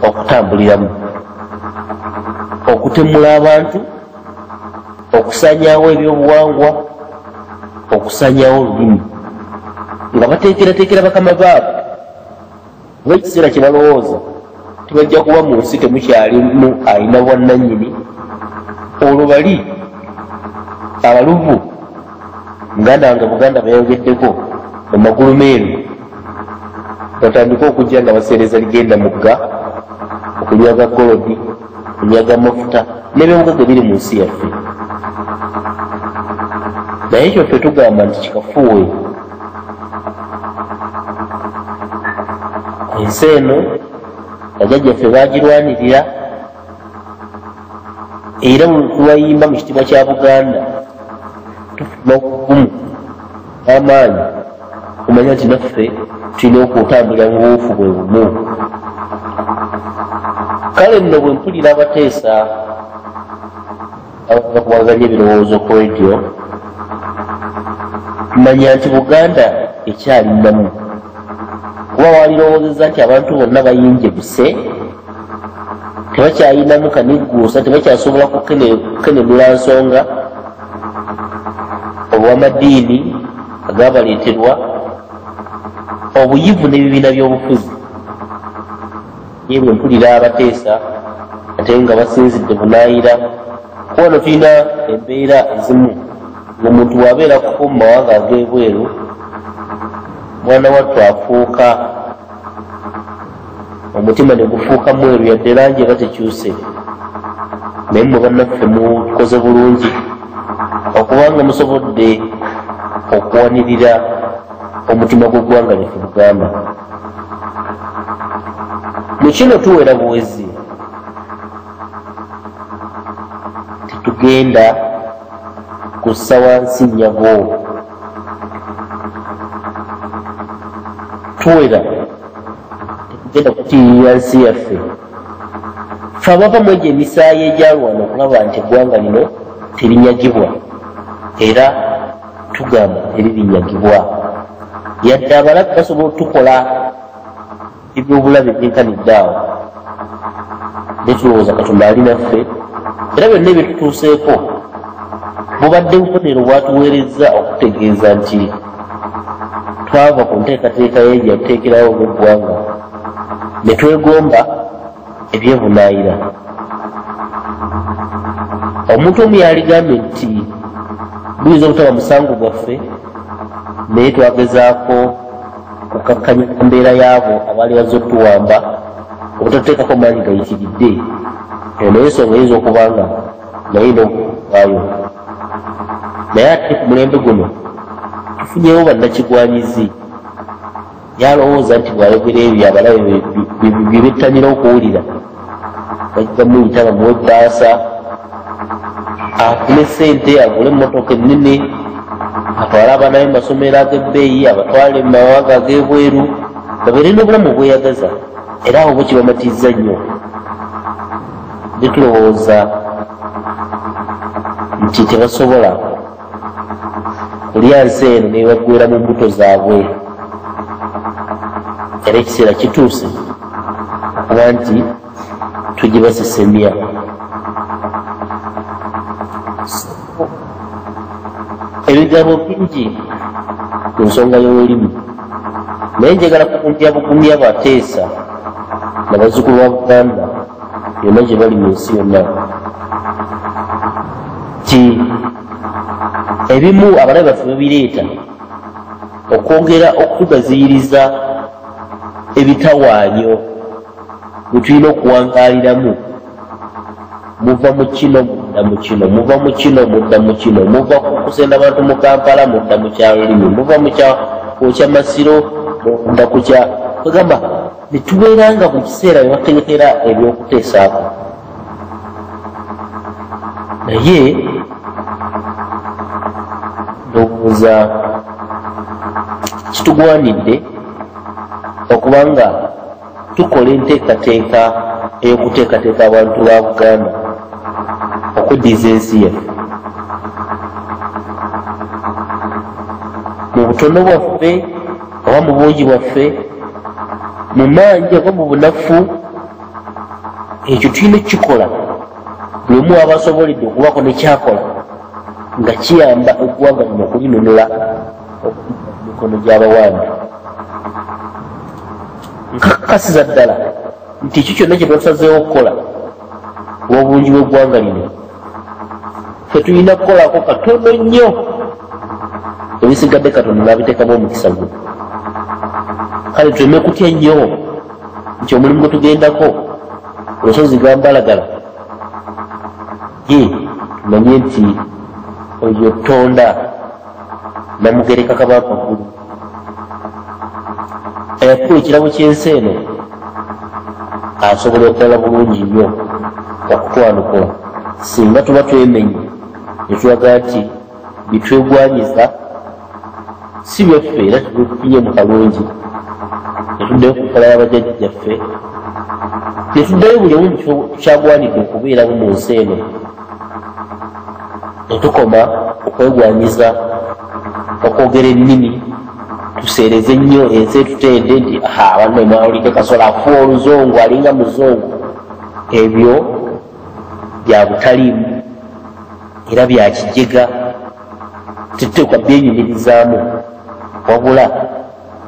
okutambuliramu, okutemula abantu, okusanyawo ebyobuwangwa, okusanyawo olulimi, nga bateekerateekera bakama baabwe oba ekiseera kye balowooza tibajja kuba mu nsi temukyalimu alina bwannannyini. Olwo bali abaluvu muganda wange Buganda bayogeddeko mu magulu meeru batandika okujja nga baseereza ligenda mugga okunyaga golodi, okunyaga amafuta n'ebyobugagga biri mu nsi yaffe. Naye ekyo ffe tugamba nti kikafuuwe. Ensi eno bajjajjaffe baagirwanirira era tubayimba mu kitiibwa kya Buganda tufuna obugumu n'amaanyi kumanya nti naffe tulina okutambulira mu buufu bwe bumu. Kale nno bwe mpulira abateesa abakuwaganya ebirowoozo ku radio tumanya nti Buganda ekyalinamu kuba walirowoozeza nti abantu bonna bayimbye buse tebakyayinamu kanigguusa, tebakyasobola kukenenula nsonga obw'amadiini agabaleeterwa, obuyivu n'ebibiina by'obufuzi. Ye bwe mpulira abateesa ate nga basinzidde bunaayira kuwano tulina embeera ezimu ng'omuntu bw'abeerako mu mawanga ag'ebweru mwana wattu afuuka omutima ne gufuuka mweru yadde langi eba tekyuse. Naye mmwe bannaffe mukoze bulungi okubanga musobodde okuwanirira omutima gw'eggwanga lyaffe Buganda. Mu kino tuwera buwezi, tetugenda kussa wansi nnyabo, tuwera tetugenda kutiirira nsi yaffe. Ffe abava mu egyo emisaayi egyalwana okulaba nti eggwanga lino terinyagibwa, era tugamba teririnyagibwa. Yadde abalabe basobola otukola ebyobulabe byenkanidde awo, ne tulowooza Katonda ali naffe, era byonna ebyetutuuseeko bubadde bubonero bwatuweerezza okutegeeza nti twava ku nteekateeka y'egyo yakuteekerawo ogw'eggwanga ne twegomba ebyebunaayira. Omuntu omu yaligambye nti buyinza obutaba musango gwaffe naye twagezaako kukakkanya embeera y'abo abaali bazze otuwamba obutatuteekako maanyi gayitiridde. Naye ensonga eyinza okubanga naye n'okuvaayo. Naye ate ku mulembe guno tufunyewo bannakigwanyizi yalowooza nti bw'ayogera ebyo abalabe bye bettanira okuwulira bajja muyita bamuwe ebbaasa afune ssente agule emmotoka ennene atwale abaana be mu masomero ag'ebbeeyi abatwale mu mawanga ag'ebweru babeere n'obulamu obweyagaza era abo bo kibamatizza nnyo. Ne tulowooza nti tebasobola kulya nsi eno ne baggweera mu mbuto zaabwe, era ekiseera kituuse okuba nti tugibasesemya. Ebigambo bingi ku nsonga y'olulimi, naye njagala kukumpya bugumya abateesa n'abazzukulu ba Buganda yonna gye bali mu nsi yonna ti ebimu abalabe baffe babireeta okwongera okutugaziyiriza ebitawaanyo bwe tulina okuwangaaliramu. Muva mu kino mudda mu kino, muva mu kino mudda mu kino, muva ku kusenda abantu mu Kampala mudda mu kyalulimi, muva mu kwokya Masiro mudda ku kya kwegamba ne tubeera nga buli kiseera bye bategekera ebyokuteesaako. Naye ndowooza kitugwanidde okuba nga tukola enteekateeka ey'okuteekateeka abantu ba Buganda okuddiza ensi yaffe. Mu butono bwaffe oba mu bungi bwaffe mu mangi oba mu bunafu ekyo tulina ekikola buli omu aba asoboledde okubako nekyakola nga kiyamba eggwanga lino okulinunula mikono gy'abawambi. Nkakasiza ddala nti ekyo kyonna kye twasazeewo okukola olw'obulungi bw'eggwanga lino fe tulina kukolako katono nnyo, ebisigadde Katonda n'abiteekamu omukisa gwe. Kale tuleme kutya nnyo nti omulimu gwe tugendako olusozi gambalagala tumanye nti oyo Tonda Namugereka Kabaka ggulu eyakuwa ekirabo ky'ensi eno asobola okulala bulungi nnyo okutwanukula singa tuba twemenye ne tulaga nti bitwegwanyiza si byaffe era tubifunye mu kalungi, ne tuddayo ku nkola y'abajjajjaffe, ne tuddayo buli omu kyagwanidde okubeeramu mu nsi eno, ne tukoma okwegwanyiza okwogera ennimi tuseereze nnyo ensi etutende nti banno mwawulidde Kasolo afuwa oluzungu alinga muzungu. Ebyo bya butaliimu era bya kijega, tetuteekwa byenyumirizaamu, wabula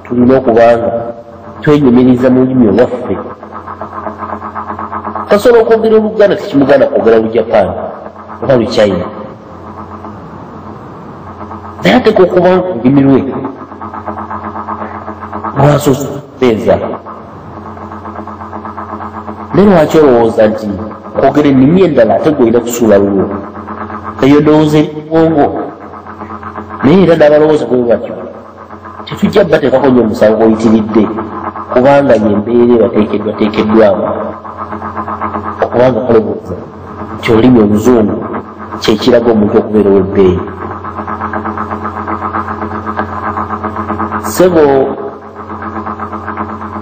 tulina okubanga twenyumiriza mu lulimi olwaffe. Kasolo okwogera Oluganda tekimugana kwogera Lujapani oba Luchina, naye ateeka okuba lulimi lwe lwasoose okuteeza. Ne lwaki olowooza nti kwogera ennimi endala ate gwolina kusuula lulwo? Eyo ndowooza eri bwongo, naye era n'abalowooza bwe batyo tetujja bateekako nnyo omusango oyitiridde, kubanga nyembeera bateekeddwamu okubanga kalowooza nti olulimi oluzungu kyekiraga omuntu okubeera ow'ebbeeyi. Ssebo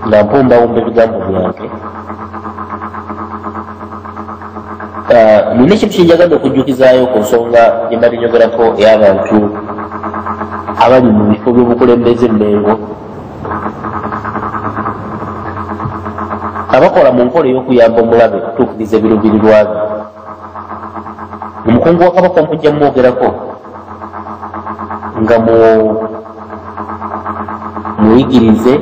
nga mpumbawumba ebigambo byange, nina ekintu kyenjagadde okujjukizaayo ku nsonga gye mbadde nyogerako ey'abantu abali mu bifo by'obukulembeze Mmengo abakola mu nkola ey'okuyamba omulabe okutuukiriza ebiruubirirwa bye. Omukungu wa Kabaka omujja mwogerako nga muyigirize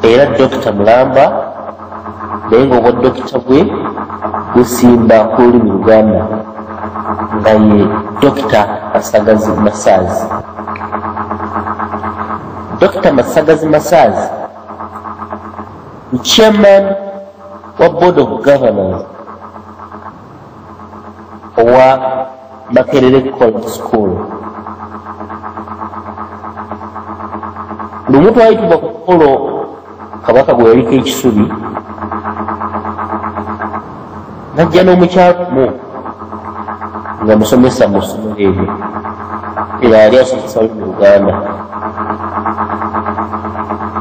era Dr. Mulamba, naye nga obwa dokita bwe gusimba ku lulimi Luganda nga ye Dr. Masagazi Masaazi. Dr. Masagazi Masaazi chairman wa Board of Governors owa Makerere College School. Lumu twayitibwa ku mukolo Kabaka gwe yaliko ekisubi, najja n'omukyalamu nga musomesa mu ssomero eryo era yali asomesa olulimi Luganda,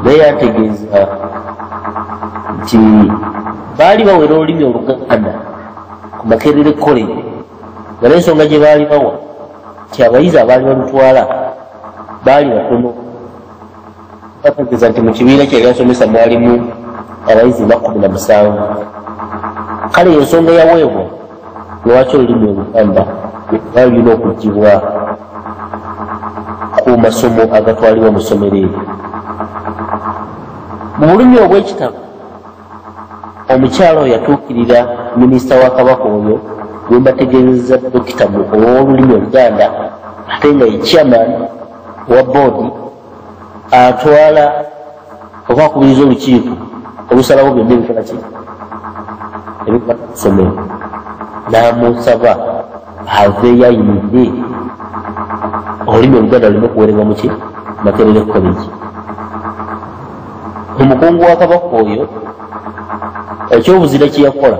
naye yategeeza nti baali bawera olulimi Oluganda ku Makerere College, nga n'ensonga gye baali bawa nti abayizi abaali balutwala baali batono. Bategeeza nti mu kibiina kye yali asomesa mwalimu abayizi 17. Kale ensonga yaweebwa lwaki olulimi Oluganda lwali lulina okuggyibwa ku masomo agatwalibwa mu ssomero eryo. Mu bulumi obw'ekitabo omukyala oyo yatuukirira minisita wa Kabaka oyo gwe mbategeezezza Dokita ow'olulimi Oluganda ate nga ye chairman wa boodi atwala oba akubiriza olukiiko olusalawo byonna ebikola ki ebikola ku ssomero, n'amusaba aveeyo ayimirire olulimi Oluganda lulina okuwerebwa mu ki Makerere College. Omukungu wa Kabaka oyo ekyobuzira kye yakola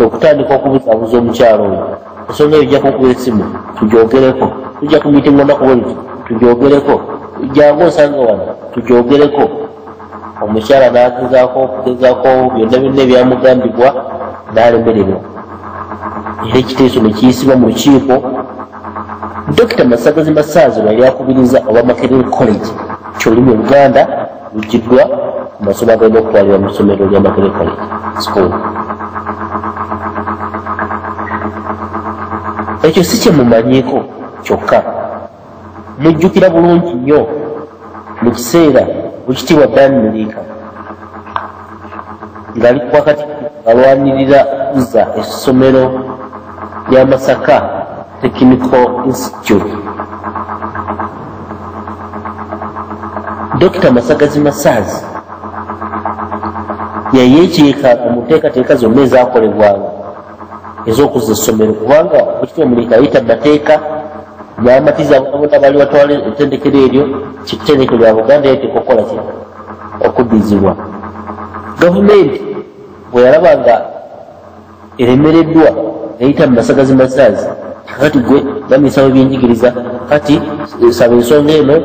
okutandika okubuzaabuza omukyalo oyo, ensonga eyo ojjako okuba essimu tugyogereko, tujja ku miitingo olunaku bwe luti tugyogereko, jangu osanga wano tugyogereko. Omukyala n'agezaako okugezaako byonna ebyamugambibwa n'alemererwa, era ekiteeso ne kiyisibwa mu lukiiko. Dr. Masagazi Masaazi yali akubiriza oba Makerere College ky'olulimi Oluganda luggiddwa ku masomo agenda okutwalira mu ssomero lya Makerere College School. Ekyo si kye mumanyiiko kyokka, mujjukira bulungi nnyo mu kiseera Oweekitiibwa Dan Muriika ng'ali wakati alwanirira kuzza essomero lya Masaka Technical Institute. Dr. Masagazi Masaazi yayeekiika mu nteekateeka zonna ezaakolebwanga ez'okuzza essomero, kubanga Oweekitiibwa Muriika yayita mu mateeka n'amatiza abona bali batwala ettendekero eryo kitendekero lya Buganda yateeka okukola ki okuddizibwa. Gavumenti bwe yalaba nga eremereddwa yayita mu Masagazi Masaazi, kati gwe baminisita w'ebyenjigiriza kati saba ensonga eno